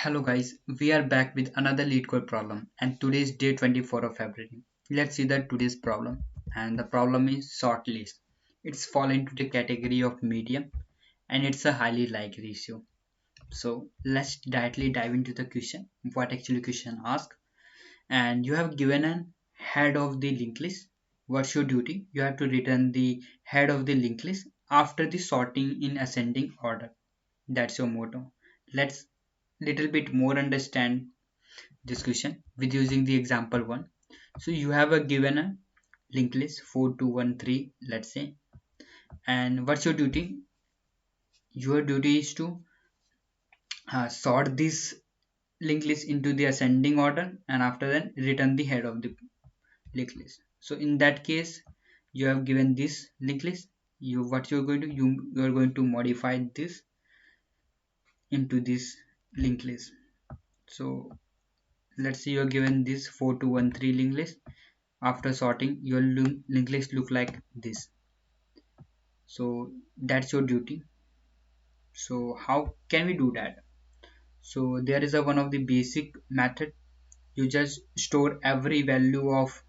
Hello guys, we are back with another Leetcode problem and today is day 24 of February. Let's see the today's problem and the problem is sort list. It's fall into the category of medium and it's a highly like ratio. So let's directly dive into the question. What actually question ask? And you have given an head of the linked list. What's your duty? You have to return the head of the linked list after the sorting in ascending order. That's your motto. Let's little bit more understand this question with using the example one. So you have a given a linked list 4213, let's say, and what's your duty? Your duty is to sort this linked list into the ascending order and after that return the head of the linked list. So in that case you have given this linked list. You are going to modify this into this linked list. So let's say you're given this 4213 linked list. After sorting your linked list look like this. So that's your duty. So how can we do that? So there is a one of the basic method. You just store every value of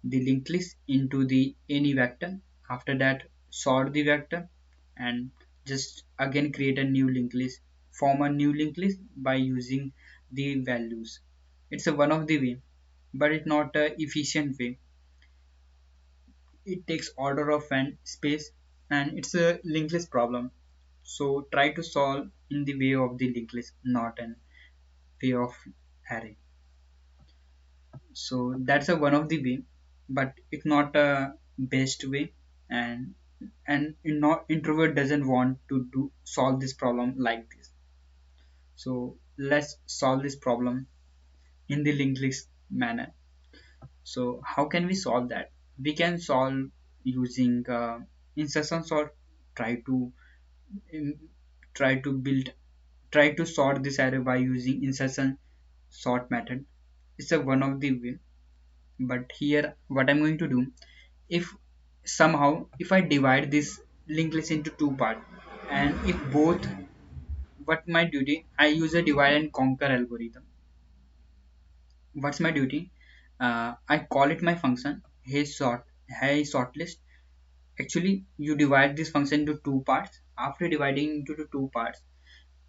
the linked list into the any vector. After that sort the vector and just again create a new linked list, form a new linked list by using the values. It's a one of the way, but it's not a efficient way. It takes order of n space and it's a linked list problem. So try to solve in the way of the linked list, not in way of array. So that's a one of the way, but it's not a best way, and not introvert doesn't want to do solve this problem like this. So let's solve this problem in the linked list manner. So how can we solve that? We can solve using insertion sort. Try to um, try to build try to sort this array by using insertion sort method. It's a one of the way, but here what I'm going to do, if somehow if I divide this linked list into two parts and if both, what my duty, I use a divide and conquer algorithm. What's my duty? I call it my function hey sort list. Actually you divide this function into two parts. After dividing into the two parts,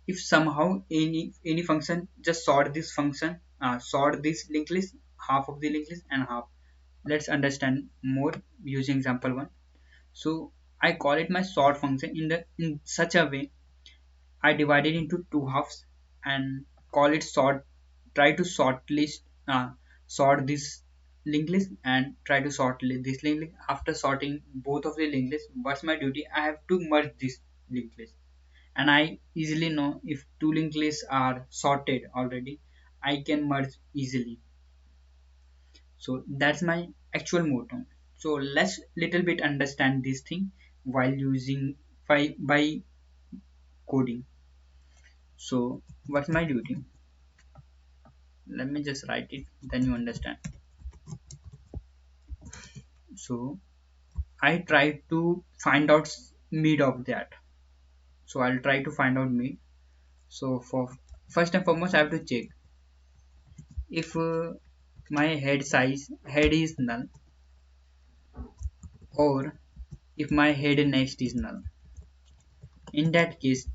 if somehow any function just sort this linked list, half of the linked list and half. Let's understand more using example one. So I call it my sort function in such a way. I divide it into two halves and call it sort. Try to sort this linked list and try to this linked list. After sorting both of the linked list, what's my duty? I have to merge this linked list, and I easily know if two linked lists are sorted already, I can merge easily. So that's my actual motto. So let's little bit understand this thing while using by coding. So what's my duty? Let me just write it, then you understand. So I try to find out mid of that. So I'll try to find out mid. So for first and foremost I have to check if my head is null, or if my head next is null. In that case,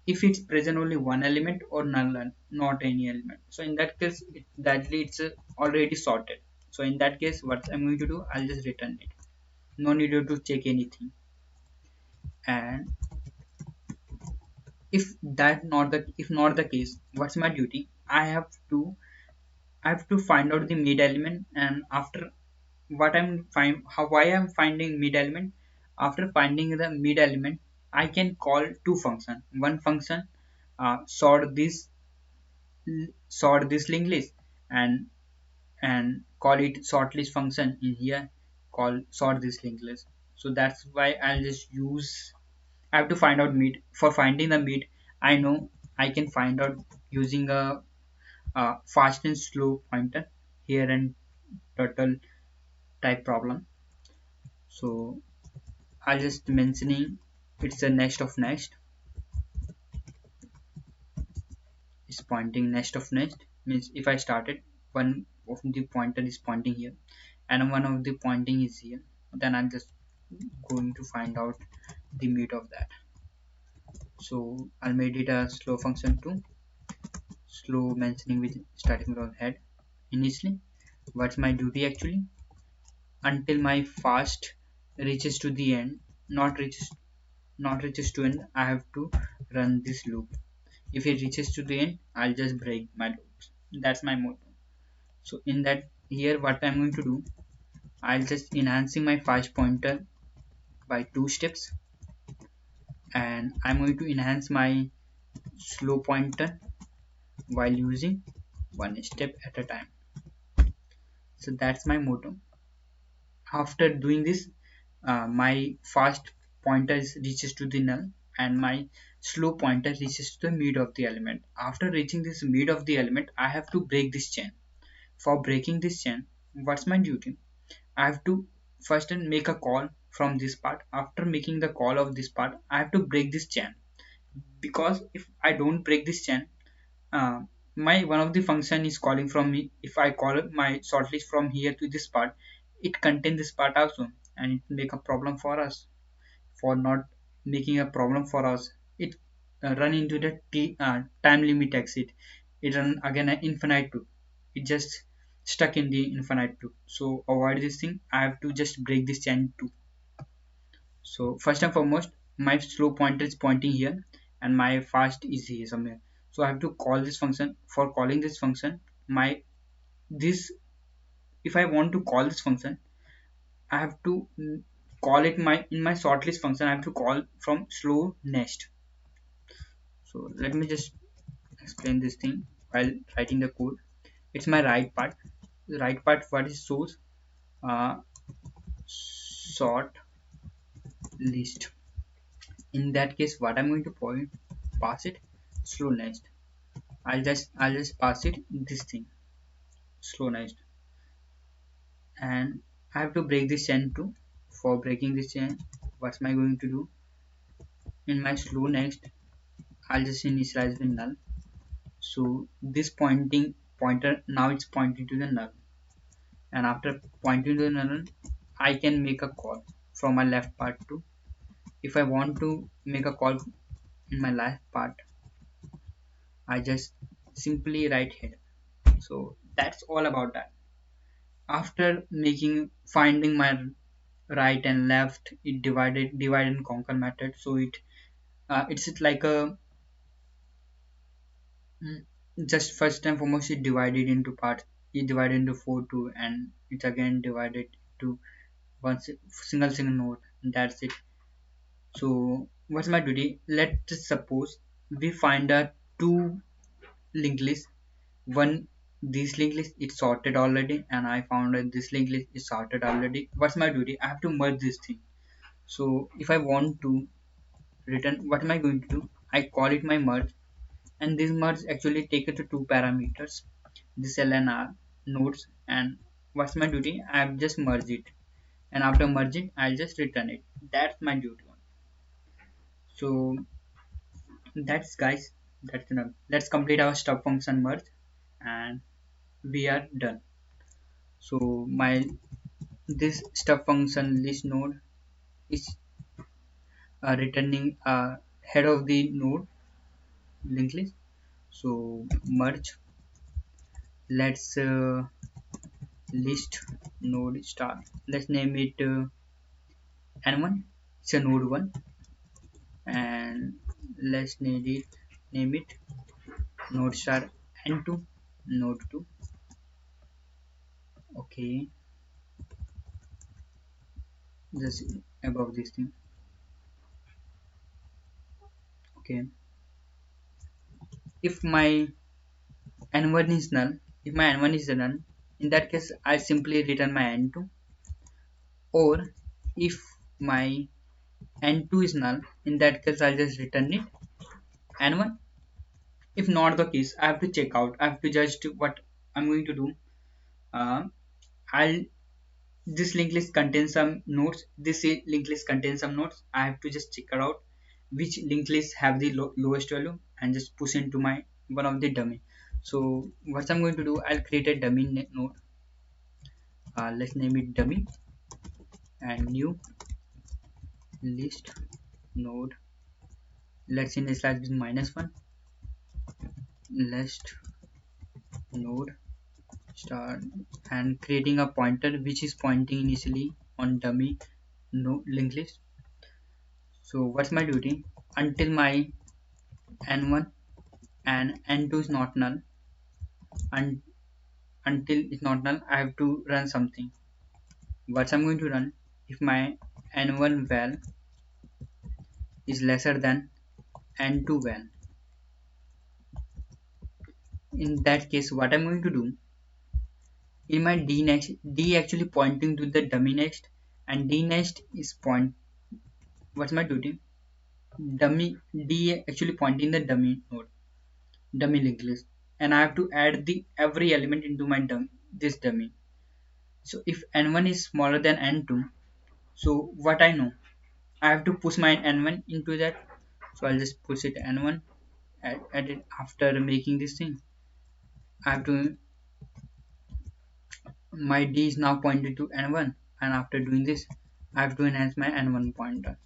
if it's present only one element or null and not any element, so in that case it's already sorted. So in that case what I'm going to do, I'll just return it. No need to check anything. And if not the case, what's my duty? I have to find out the mid element, and after what I'm find how why I'm finding mid element. After finding the mid element, I can call two function. One function sort this linked list, and call it sort list function in here, call sort this linked list. So that's why I'll just use. I have to find out mid. For finding the mid, I know I can find out using a fast and slow pointer here and turtle type problem. So I'll just mentioning it's a next of next. is pointing next of next, means if I started, one of the pointer is pointing here and one of the pointing is here, then I'm just going to find out the mid of that. So I'll made it a slow function too, slow mentioning with starting from head. Initially, what's my duty actually? Until my fast reaches to the end, not reaches to end, I have to run this loop. If it reaches to the end, I'll just break my loops. That's my motto. So in that here, what I'm going to do, I'll just enhancing my fast pointer by 2 steps, and I'm going to enhance my slow pointer while using 1 step at a time. So that's my motto. After doing this, my fast pointer reaches to the null and my slow pointer reaches to the mid of the element. After reaching this mid of the element, I have to break this chain. For breaking this chain, what's my duty? I have to first make a call from this part. After making the call of this part, I have to break this chain, because if I don't break this chain, uh, my one of the function is calling from me. If I call my shortlist from here to this part, it contains this part also, and it make a problem for us. For not making a problem for us, it run into the time limit exit. It run again an infinite loop. It just stuck in the infinite loop. So avoid this thing, I have to just break this chain too. So first and foremost, my slow pointer is pointing here and my fast is here somewhere. So I have to call this function. For calling this function, my this if I want to call this function, I have to call it my in my shortlist function. I have to call from slow next. So let me just explain this thing while writing the code. It's my right part. The right part what it shows, uh, sort list. In that case, what I'm going to pass it slow next. I'll just pass it this thing slow next, and I have to break this chain too. For breaking this chain, what's my going to do? In my slow next, I'll just initialize with null. So this pointer now it's pointing to the null, and after pointing to the null, I can make a call from my left part too. If I want to make a call in my left part, I just simply write here. So that's all about that. After making finding my right and left, it divide and conquer method. So it's like a mm, just first and foremost it divided into parts. It divided into four too, and it's again divided to single node. That's it. So what's my duty? Let's suppose we find a two linked list. One, this linked list is sorted already, and I found that this linked list is sorted already. What's my duty? I have to merge this thing. So if I want to return, what am I going to do? I call it my merge, and this merge actually take it to two parameters, this L and R nodes. And what's my duty? I have just merged it, and after merging I'll just return it. That's my duty. So that's guys, that's enough. Let's complete our stub function merge, and we are done. So my this stub function list node is returning head of the node linked list. So merge, let's list node star, let's name it n1. It's a node 1, and let's name it node star n2 node 2. Okay, just above this thing. Okay, if my n1 is null, if my n1 is null, in that case I simply return my n2. Or if my n2 is null, in that case I'll just return it n1. If not the case, I have to check out. I have to just what I'm going to do. uh, I'll this linked list contains some nodes, this linked list contains some nodes. I have to just check it out which linked list have the lowest value and just push into my one of the dummy. So what I'm going to do, I'll create a dummy node. Let's name it dummy and new list node. Let's initialize with -1 list node start, and creating a pointer which is pointing initially on dummy no linked list. So what's my duty? Until my n1 and n2 is not null, and until it's not null, I have to run something. What I'm going to run, if my n1 val is lesser than n2 val, in that case what I'm going to do, in my d next, d actually pointing to the dummy next, and d next is point, what's my duty, dummy d actually pointing the dummy node, dummy linked list, and I have to add the every element into my this dummy. So if n1 is smaller than n2, so what I know, I have to push my n1 into that. So I'll just push it n1, add it after making this thing. I have to, my d is now pointed to n1, and after doing this I have to enhance my n1 pointer.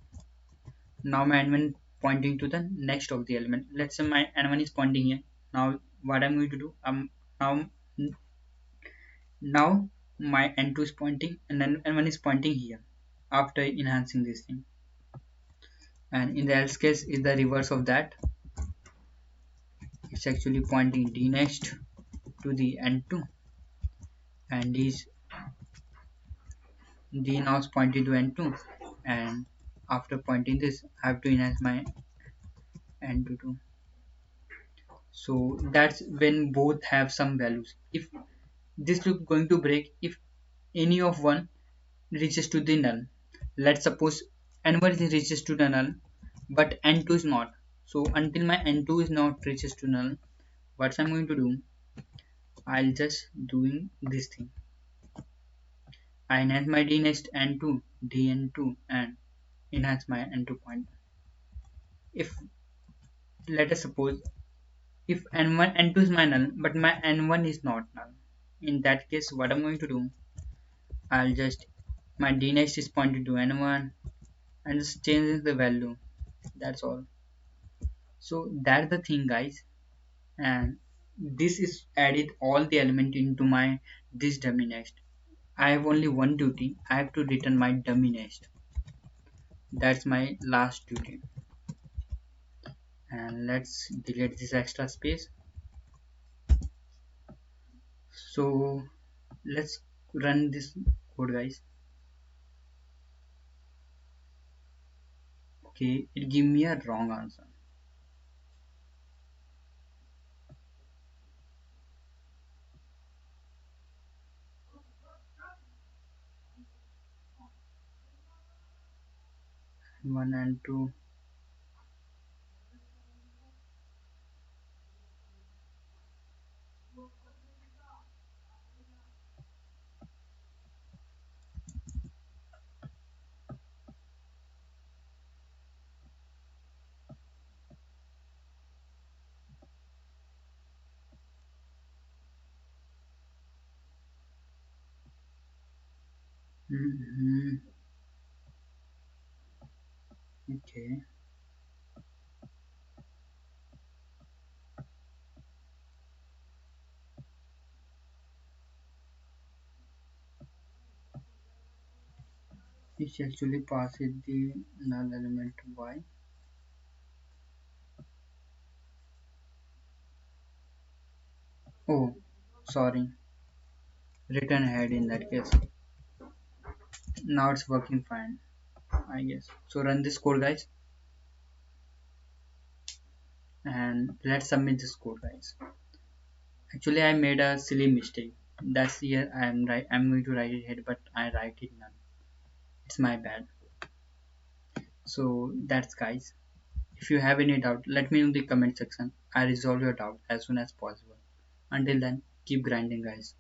Now my n1 pointing to the next of the element. Let's say my n1 is pointing here. Now what I'm going to do, now now my n2 is pointing and then n1 is pointing here after enhancing this thing. And in the else case is the reverse of that. It's actually pointing d next to the n2, and d now is pointing to n2, and after pointing this I have to enhance my n2 too. So that's when both have some values. If this loop going to break if any of one reaches to the null. Let's suppose n1 reaches to the null but n2 is not. So until my n2 is not reaches to null, what I'm going to do, I'll just doing this thing. I enhance my d next n2 dn2 and enhance my n2 point. If let us suppose if n1 n2 is my null but my n1 is not null, in that case what I'm going to do, I'll just, my d next is pointed to n1 and just changes the value. That's all. So that's the thing, guys. And this is added all the element into my this dummy next. I have only one duty. I have to return my dummy next. That's my last duty. And let's delete this extra space. So let's run this code, guys. Okay, it give me a wrong answer. One and two. Okay. It actually passes the null element y. Oh, sorry. Return ahead in that case. Now it's working fine, I guess. So run this code, guys, and let's submit this code, guys. Actually I made a silly mistake. That's here I'm going to write it here, but I write it none. It's my bad. So that's, guys. If you have any doubt, let me know in the comment section. I resolve your doubt as soon as possible. Until then, keep grinding, guys.